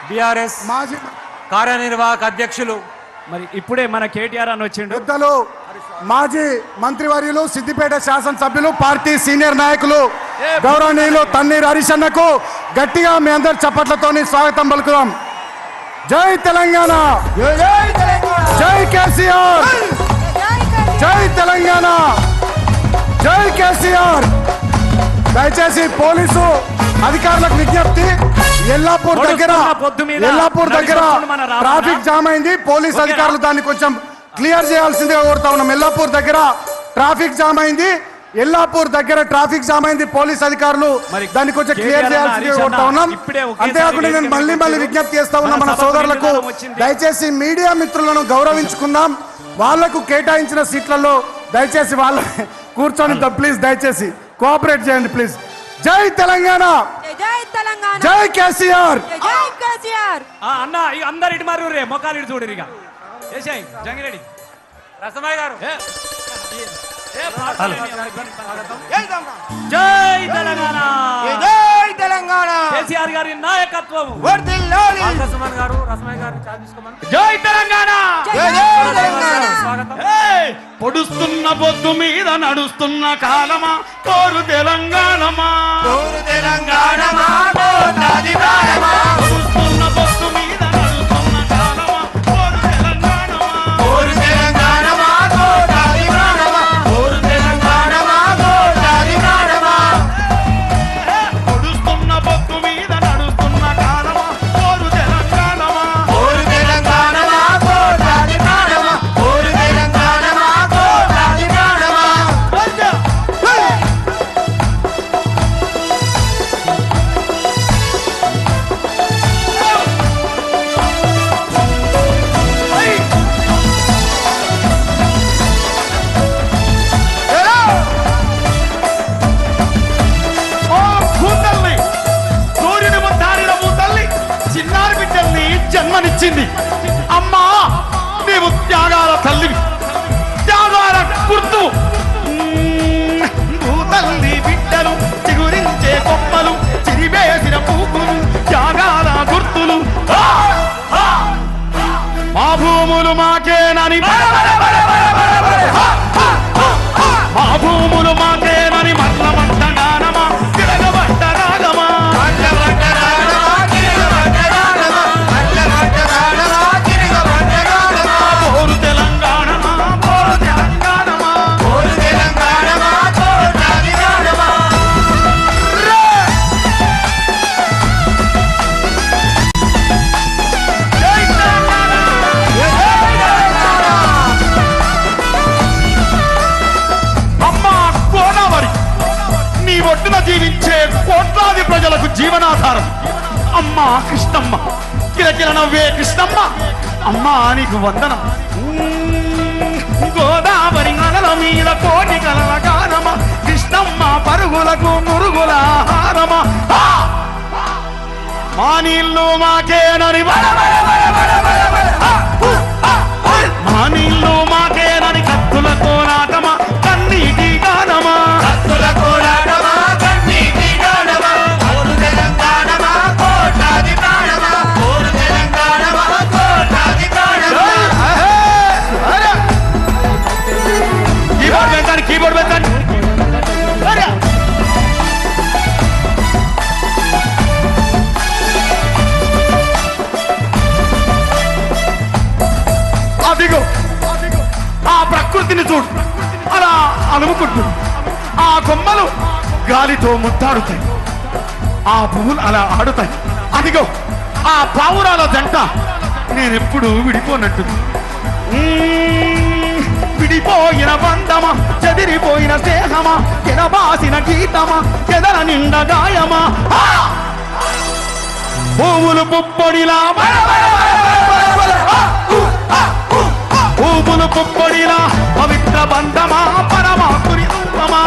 BRS మాజీ కార్యనిర్వాహక అధ్యక్షులు మరి ఇప్పుడే మన కేటీఆర్ అని వచ్చిండు. పెద్దలు మాజీ మంత్రివర్యులు సిద్దిపేట శాసనసభ్యులు పార్టీ సీనియర్ నాయకులు గౌరవనీయులు తన్నీర్ హరీష్ అన్నకు గట్టిగా మీ అందరి చప్పట్లతోని స్వాగతం పలుకుదాం. జై తెలంగాణ, జై కేసీఆర్, జై తెలంగాణ, జై కేసీఆర్. దయచేసి పోలీసు అధికారులకు విజ్ఞప్తి, ఎల్లాపూర్ దగ్గర ట్రాఫిక్ జామ్ అయింది. పోలీస్ అధికారులు దాన్ని కొంచెం క్లియర్ చేయాల్సిందిగా కోరుతా ఉన్నాం. ఎల్లాపూర్ దగ్గర ట్రాఫిక్ జామ్ అయింది, పోలీస్ అధికారులు దాన్ని కొంచెం క్లియర్ చేయాల్సిందిగా కోరుతా ఉన్నాం. అంతేకాకుండా నేను మళ్ళీ విజ్ఞప్తి చేస్తా ఉన్నా మన సోదరులకు, దయచేసి మీడియా మిత్రులను గౌరవించుకుందాం. వాళ్లకు కేటాయించిన సీట్లలో దయచేసి వాళ్ళ కూర్చొని ప్లీజ్ దయచేసి కోఆపరేట్ చేయండి ప్లీజ్. జై తెలంగాణ, జై కేసీఆర్. అన్న అందరు ఇటు మరి రే మొక్కలు ఇటు చూడరు. ఇక జంగిరెడ్డి రసమయ్య గారు జై తెలంగాణ, జై తెలంగాణ, కేసీఆర్ గారి నాయకత్వం. జై తెలంగాణ. పొడుస్తున్న పొద్దు మీద నడుస్తున్న కాలమా కోరు తెలంగాణమా, పొడుస్తున్న పొద్దు మీద నడుస్తున్న కాలమా కోరు తెలంగాణమా, పొడుస్తున్న పొద్దు మీద నడుస్తున్న కాలమా కోరు తెలంగాణమా, జన్మనిచ్చింది అమ్మా నీవు త్యాగాల తల్లివి, త్యాగాల గుర్తు. భూతల్లి బిడ్డలు చిగురించే కొమ్మలు, చిరివేసిన పూకులు, త్యాగాల గుర్తులు. మా భూములు మాకేనని, మా భూములు మాకేనని మల్లమంట గానమా, తిరగబడ్డ రాగమా, ఒడ్డున జీవించే కోట్లాది ప్రజలకు జీవనాధారం. అమ్మా కృష్ణమ్మ, కిలకిల నవ్వే కృష్ణమ్మ, అమ్మా నీకు వందనం. గోదావరి నగల మీద కోటి కలల గానమ, కృష్ణమ్మ పరుగులకు మురుగుల ఆహారమా. మా నీళ్ళు మాకేనని, మా నీళ్ళు మాకేనని కత్తుల కోలాటమా, కన్నీటి గానమా, కీబోర్డ్ పెట్టండి. అదిగో ఆ ప్రకృతిని చూడు, అలా అలుముకుంటుంది. ఆ కొమ్మలు గాలితో ముద్దాడుతాయి, ఆ పువ్వులు అలా ఆడుతాయి. అదిగో ఆ పావురాల జంట నేనెప్పుడు విడిపోనట్టుంది. విడిపోయిన బంధమా, చెదిరిపోయిన స్నేహమా, ఎనబాసిన గీతమా, ఎదల నిండ గాయమా. పువ్వులు పుప్పొడిలా, పువ్వులు పుప్పొడిలా, పవిత్ర బంధమా, పరమాత్ముని రూపమా.